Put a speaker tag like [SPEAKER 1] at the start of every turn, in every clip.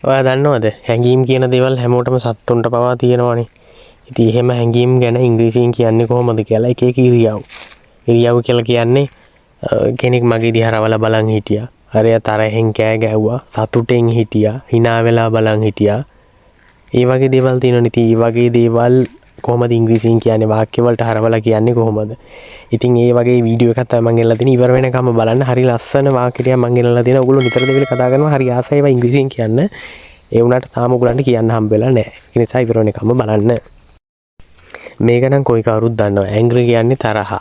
[SPEAKER 1] ඔයා දන්නවද හැඟීම් කියන දේවල් හැමෝටම සත්තුන්ට පවා තියෙනවනේ. ඉතින් එහෙම හැඟීම් ගැන ඉංග්‍රීසියෙන් කියන්නේ කොහොමද කියලා එක එක ඉරියව්. ඉරියව් කියලා කියන්නේ කෙනෙක් මගේ දිහා රවලා බලන් හිටියා. අරයා තරහෙන් කෑ ගැහුවා, සතුටෙන් හිටියා, hina වෙලා බලන් හිටියා. ඒ වගේ දේවල් තියෙනවනේ. ඉතින් ඒ වගේ දේවල් කොහොමද ඉංග්‍රීසියෙන් කියන්නේ වාක්‍ය වලට හරවලා කියන්නේ කොහොමද? ඉතින් ඒ වගේ වීඩියෝ එකක් තමයි මම ගෙනලා තියෙන්නේ. ඉවර වෙනකම් බලන්න. හරි ලස්සන වාක්‍ය ටිකක් මම ගෙනලා තියෙනවා. ඔයගොල්ලෝ නිතර දෙවිල කතා කරනවා. හරි ආසයි ඒවා ඉංග්‍රීසියෙන් කියන්න. ඒ වුණාට තාම ඔයගොල්ලන්ට කියන්න හම්බෙලා නැහැ. ඒ නිසා ඉවර වෙනකම් බලන්න. මේක නම් කොයි කවුරුත් දන්නවා. ඇංග්‍රි කියන්නේ තරහ.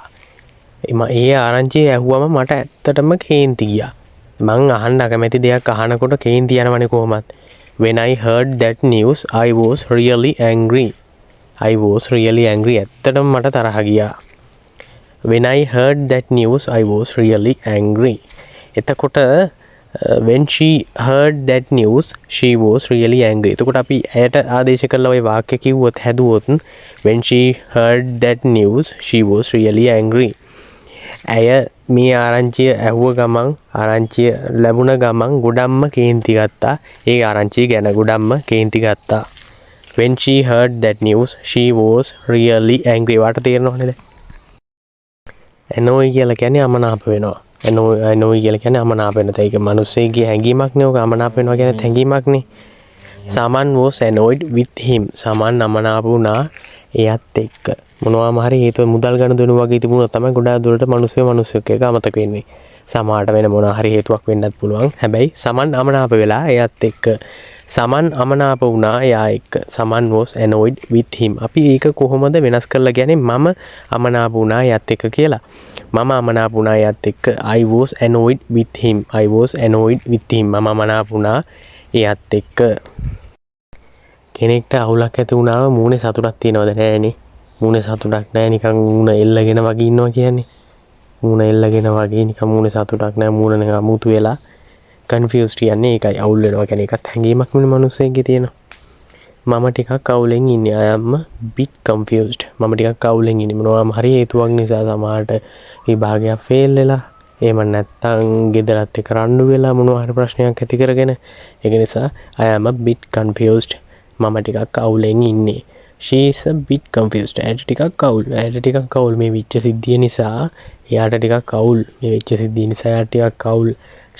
[SPEAKER 1] ඒ ආරංචිය ඇහුවම මට ඇත්තටම කේන්ති ගියා. මං අහන්න අකමැති දෙයක් අහනකොට කේන්ති යනවනේ කොහොමත්. When I heard that news, I was really angry. I was really angry. ඇත්තටම මට තරහ ගියා. When I heard that news, I was really angry. එතකොට when she heard that news, she was really angry. එතකොට අපි ඇයට ආදේශ කළා ওই වාක්‍ය කිව්වොත් හැදුවොත් when she heard that news, she was really angry. ඇය මේ ආරංචිය ඇහුව ගමන් ආරංචිය ලැබුණ ගමන් ගොඩම්ම කේන්ති ගත්තා. ඒ ආරංචිය ගැන ගොඩම්ම කේන්ති ගත්තා. When she heard that news, she was really angry. වාට තේරෙනවද නේද? annoy කියලා කියන්නේ අමනාප වෙනවා. annoy කියලා කියන්නේ අමනාප වෙනවා. ඒක මිනිස්සෙගේ හැඟීමක් නේ. ඔක අමනාප වෙනවා කියන්නේ හැඟීමක් නේ. Someone was annoyed with him. Someone අමනාප වුණා එයත් එක්ක. මොනවාම හරි හේතුව මුදල් ගනුදෙනු වගේ තිබුණා තමයි ගොඩාක් දුරට මිනිස්සෙක් එක අමතක වෙන්නේ. සමහරට වෙන මොනවා හරි හේතුවක් වෙන්නත් පුළුවන්. හැබැයි someone අමනාප වෙලා එයත් එක්ක. someone අමනාප වුණා එයා එක්ක. someone was annoyed with him. අපි ඒක කොහොමද වෙනස් කරලා කියන්නේ මම අමනාප වුණා එයත් එක්ක කියලා. මම අමනාප වුණා එයත් එක්ක. I was annoyed with him. I was annoyed with him. මම අමනාප වුණා එයත් එක්ක. කෙනෙක්ට අවුලක් ඇති වුණාම මූණේ සතුටක් තියනවද නැහැනේ. මූණේ සතුටක් නැහැ නිකන් මූණ එල්ලගෙන වගේ ඉන්නවා කියන්නේ. මූණ එල්ලගෙන වගේ නිකන් මූණේ සතුටක් නැහැ. මූණ නිකන් අමුතු වෙලා confused කියන්නේ ඒකයි. අවුල් වෙනවා කියන්නේ ඒකත් හැංගීමක් නෙමෙයි මිනිස්සෙක්ගේ තියෙනවා. මම ටිකක් අවුලෙන් ඉන්නේ. I am a bit confused. මම ටිකක් අවුලෙන් ඉන්නේ. මොනවාම හරි හේතුවක් නිසා සමහරට විභාගයක් ෆේල් වෙලා එහෙම නැත්නම් ගෙදරත් එක්ක රණ්ඩු වෙලා මොනවා හරි ප්‍රශ්නයක් ඇති කරගෙන ඒක නිසා I am a bit confused. මම ටිකක් අවුලෙන් ඉන්නේ. She is a bit confused. ඇයට ටිකක් අවුල් මේ විච්ච සිද්ධිය නිසා. එයාට ටිකක් අවුල් මේ විච්ච සිද්ධිය නිසා. එයාට ටිකක් අවුල්.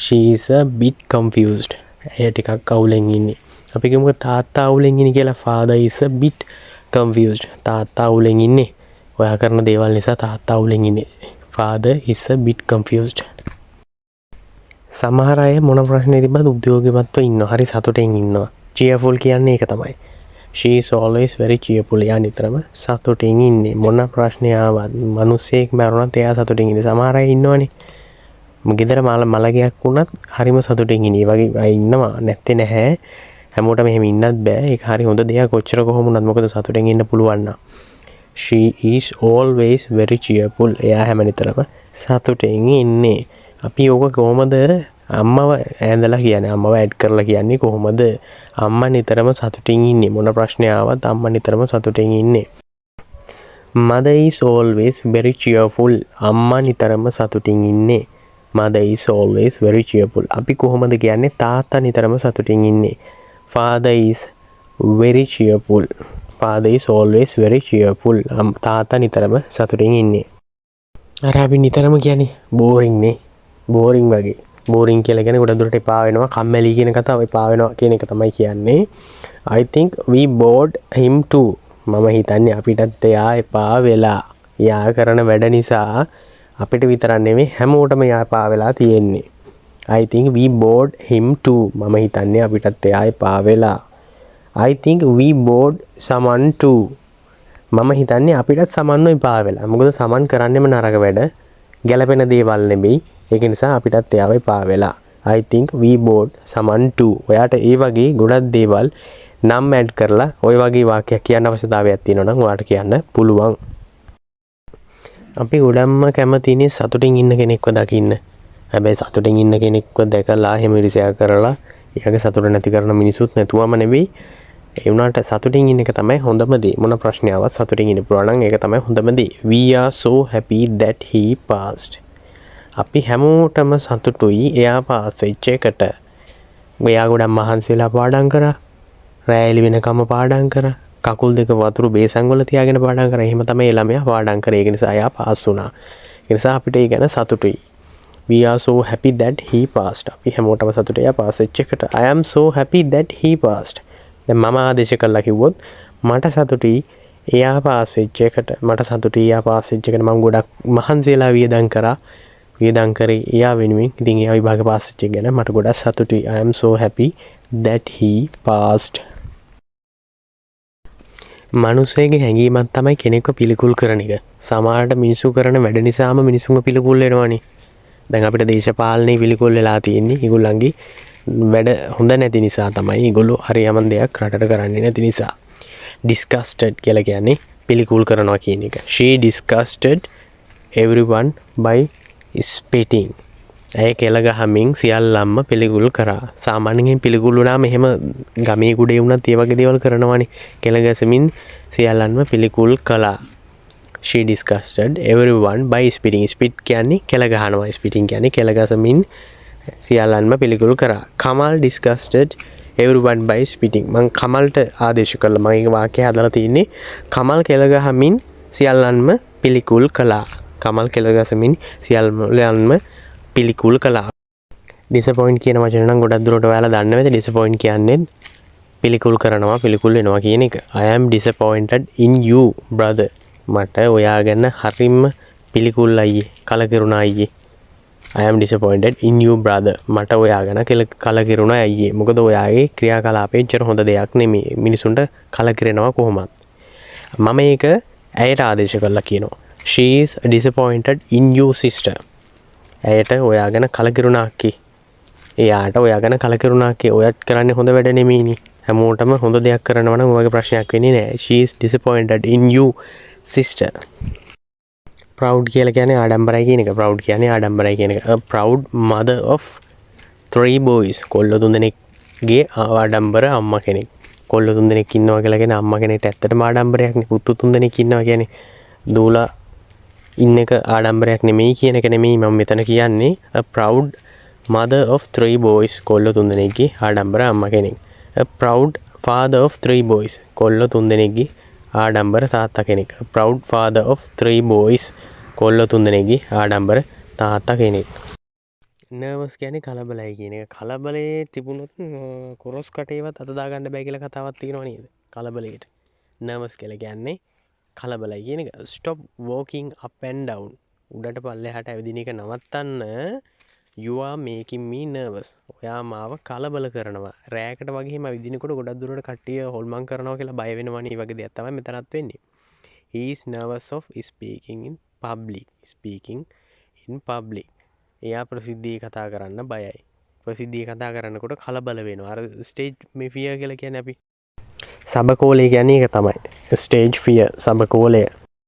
[SPEAKER 1] She is a bit confused. එයා ටිකක් අවුලෙන් ඉන්නේ. අපි කියමුකෝ තාත්තා අවුලෙන් ඉන්නේ කියලා. Father is a bit confused. තාත්තා අවුලෙන් ඉන්නේ. ඔයා කරන දේවල් නිසා තාත්තා අවුලෙන් ඉන්නේ. Father is a bit confused. සමහර අය මොන ප්‍රශ්නේ තිබ්බත් උද්‍යෝගිමත්ව ඉන්නවා. හරි සතුටින් ඉන්නවා. cheerful කියන්නේ ඒක තමයි. She is always very cheerful. යා නිතරම සතුටින් ඉන්නේ. මොන ප්‍රශ්නය ආවත් මිනිස්සෙක් මරුණත් එයා සතුටින් ඉන්නේ. සමහර අය ඉන්නවනේ. ගෙදර මලගයක් වුණත් හරිම සතුටින් ඉන්නේ. ඒ වගේ අය ඉන්නවා. නැත්තේ නැහැ. හැමෝටම එහෙම ඉන්නත් බෑ. ඒක හරි හොඳ දෙයක්. කොච්චර කොහොම වුණත් මොකද සතුටින් ඉන්න පුළුවන් නම්. She is always very cheerful. එයා හැම නිතරම සතුටින් ඉන්නේ. අපි ඕක කොහොමද අම්මව ඇඳලා කියන්නේ අම්මව ඇඩ් කරලා කියන්නේ කොහොමද? අම්මා නිතරම සතුටින් ඉන්නේ. මොන ප්‍රශ්නය ආවත් අම්මා නිතරම සතුටින් ඉන්නේ. Mother is always very cheerful. අම්මා නිතරම සතුටින් ඉන්නේ. Mother is always very cheerful. අපි කොහොමද කියන්නේ තාත්තා නිතරම සතුටින් ඉන්නේ. Father is very cheerful. Father is always very cheerful. තාත්තා නිතරම සතුටින් ඉන්නේ. අර අපි නිතරම කියන්නේ බෝරින් නේ. බෝරින් වගේ. බෝරින් කියලා කියන්නේ ගොඩ දුරට එපා වෙනවා. කම්මැලි කියන කතාව එපා වෙනවා කියන එක තමයි කියන්නේ. I think we bored him too. මම හිතන්නේ අපිටත් එයා එපා වෙලා. එයා කරන වැඩ නිසා අපිට විතරක් නෙමෙයි හැමෝටම එයා එපා වෙලා තියෙන්නේ. I think we bored him too. මම හිතන්නේ අපිටත් එයා එපා වෙලා. I think we bored someone too. මම හිතන්නේ අපිටත් සමන්ව එපා වෙලා. මොකද සමන් කරන්නේම නරක වැඩ. ගැළපෙන දේවල් නෙමෙයි. ඒක නිසා අපිටත් එයාව එපා වෙලා. I think we bored someone too. ඔයාට ඒ වගේ ගොඩක් දේවල් නම් ඇඩ් කරලා ওই වගේ වාක්‍යයක් කියන්න අවශ්‍යතාවයක් තියෙනවා නම් ඔයාට කියන්න පුළුවන්. අපි ගොඩක්ම කැමතිනේ සතුටින් ඉන්න කෙනෙක්ව දකින්න. හැබැයි සතුටින් ඉන්න කෙනෙක්ව දැකලා එහෙම ඉරිසියා කරලා එයාගේ සතුට නැති කරන මිනිසුත් නැතුවම නෙවෙයි. ඒ වුණාට සතුටින් ඉන්න එක තමයි හොඳම දේ. මොන ප්‍රශ්නාවක් සතුටින් ඉන්න පුළුවන් නම් ඒක තමයි හොඳම දේ. We are so happy that he passed. අපි හැමෝටම සතුටුයි එයා පාස් වෙච්ච එකට. එයා ගොඩක් මහන්සි වෙලා පාඩම් කරා. රෑ එළි වෙනකම් පාඩම් කරා. කකුල් දෙක වතුරු බේසන් වල තියාගෙන පාඩම් කරා. එහෙම තමයි ළමයා පාඩම් කරේ. ඒක නිසා එයා පාස් වුණා. ඒ නිසා අපිට ඒ ගැන සතුටුයි. We are so happy that he passed. අපි හැමෝටම සතුටුයි එයා පාස් වෙච්ච එකට. I am so happy that he passed. දැන් මම ආදේශ කළා කිව්වොත් මට සතුටුයි එයා පාස් වෙච්ච එකට. මට සතුටුයි එයා පාස් වෙච්ච එකට. මම ගොඩක් මහන්සි වෙලා වියදම් කරා. වියදම් කරේ එයා වෙනුවෙන්. ඉතින් එයා විභාග පාස් වෙච්ච එක ගැන මට ගොඩක් සතුටුයි. I am so happy that he passed. මනුස්සයගේ හැඟීමක් තමයි කෙනෙක්ව පිළිකුල් කරන එක. සමහරට මිනිස්සු කරන වැඩ නිසාම මිනිස්සුන්ව පිළිකුල් වෙනවනේ. දැන් අපිට දේශපාලනේ පිළිකුල් වෙලා තියෙන්නේ ඒගොල්ලන්ගේ වැඩ හොඳ නැති නිසා තමයි. ඒගොල්ලෝ හරියම දෙයක් රටට කරන්නේ නැති නිසා. disgusted කියලා කියන්නේ පිළිකුල් කරනවා කියන එක. She disgusted everyone by spitting. ඇය කෙල ගහමින් සියල්ලන්ම පිළිකුල් කරා. සාමාන්‍යයෙන් පිළිකුල් වුණාම එහෙම ගමේ ගුඩේ වුණත් ඒ වගේ දේවල් කරනවානේ. කෙල ගැසමින් සියල්ලන්ම පිළිකුල් කළා. She disgusted everyone by spitting. Spit කියන්නේ කෙල ගහනවා. Spitting කියන්නේ කෙල ගසමින් සියල්ලන්ම පිළිකුල් කරා. Kamal disgusted everyone by spitting. මං කමල්ට ආදේශ කළා. මම මේ වාක්‍යය හදලා තින්නේ කමල් කෙල ගහමින් සියල්ලන්ම පිළිකුල් කළා. කමල් කෙල ගසමින් සියල්ලන්ම පිළිකුල් කළා. disappoint කියන වචන නම් ගොඩක් දුරට ඔයාලා දන්න වෙද? disappoint කියන්නේ පිළිකුල් කරනවා, පිළිකුල් වෙනවා කියන එක. I am disappointed in you brother. මට ඔයා ගැන හරිම පිළිකුල් අයියේ, කලකිරුණා අයියේ. I am disappointed in you brother. මට ඔයා ගැන කලකිරුණා අයියේ. මොකද ඔයාගේ ක්‍රියාකලාපේ ඇත්තට හොඳ දෙයක් නෙමෙයි. මිනිසුන්ට කලකිරෙනවා කොහොමද? මම ඒක ඇයට ආදේශ කළා කියනවා. She is disappointed in you sister. ඇයට ඔයා ගැන කලකිරුණා අක්කේ. එයාට ඔයා ගැන කලකිරුණා අක්කේ. ඔයත් කරන්නේ හොඳ වැඩ නෙමෙයිනේ. හැමෝටම හොඳ දෙයක් කරනවා නම් ඔයගේ ප්‍රශ්නයක් වෙන්නේ නැහැ. She is disappointed in you sister. proud කියලා කියන්නේ ආඩම්බරයි කියන එක. proud කියන්නේ ආඩම්බරයි කියන එක. A proud mother of 3 boys. කොල්ලෝ 3 දෙනෙක්ගේ ආඩම්බර අම්මා කෙනෙක්. කොල්ලෝ 3 දෙනෙක් ඉන්නවා කියලා කියන්නේ අම්මා කෙනෙක්ට ඇත්තටම ආඩම්බරයක් නේ. පුතු 3 දෙනෙක් ඉන්නවා කියන්නේ දූලා ඉන්න එක ආඩම්බරයක් නෙමෙයි කියන එක නෙමෙයි මම මෙතන කියන්නේ. A proud mother of 3 boys. කොල්ලෝ 3 දෙනෙක්ගේ ආඩම්බර අම්මා කෙනෙක්. A proud father of 3 boys. කොල්ලෝ 3 දෙනෙක්ගේ ආඩම්බර තාත්තා කෙනෙක්. A proud father of 3 boys. කොල්ලෝ 3 දෙනෙක්ගේ ආඩම්බර තාත්තා කෙනෙක්. nervous කියන්නේ කලබලයි කියන එක. කලබලේ තිබුණොත් කොරස් කටේවත් අත දාගන්න බෑ කියලා කතාවක් තියෙනව නේද? කලබලයට. nervous කියලා කියන්නේ කලබලයි කියන එක. stop walking up and down. උඩට පල්ලෙහාට ඇවිදින එක නවත්තන්න. you are making me nervous. ඔයා මාව කලබල කරනවා. රෑකට වගේ හිම විදිනකොට ගොඩක් දුරට කට්ටිය හොල්මන් කරනවා කියලා බය වෙනවනේ. මේ වගේ දෙයක් තමයි මෙතනත් වෙන්නේ. He is nervous of speaking in public. Speaking in public. එයා ප්‍රසිද්ධියේ කතා කරන්න බයයි. ප්‍රසිද්ධියේ කතා කරනකොට කලබල වෙනවා. අර ස්ටේජ් මේ ෆියර් කියලා කියන්නේ අපි. සබකෝලේ කියන්නේ ඒක තමයි. Stage fear සබකෝලය.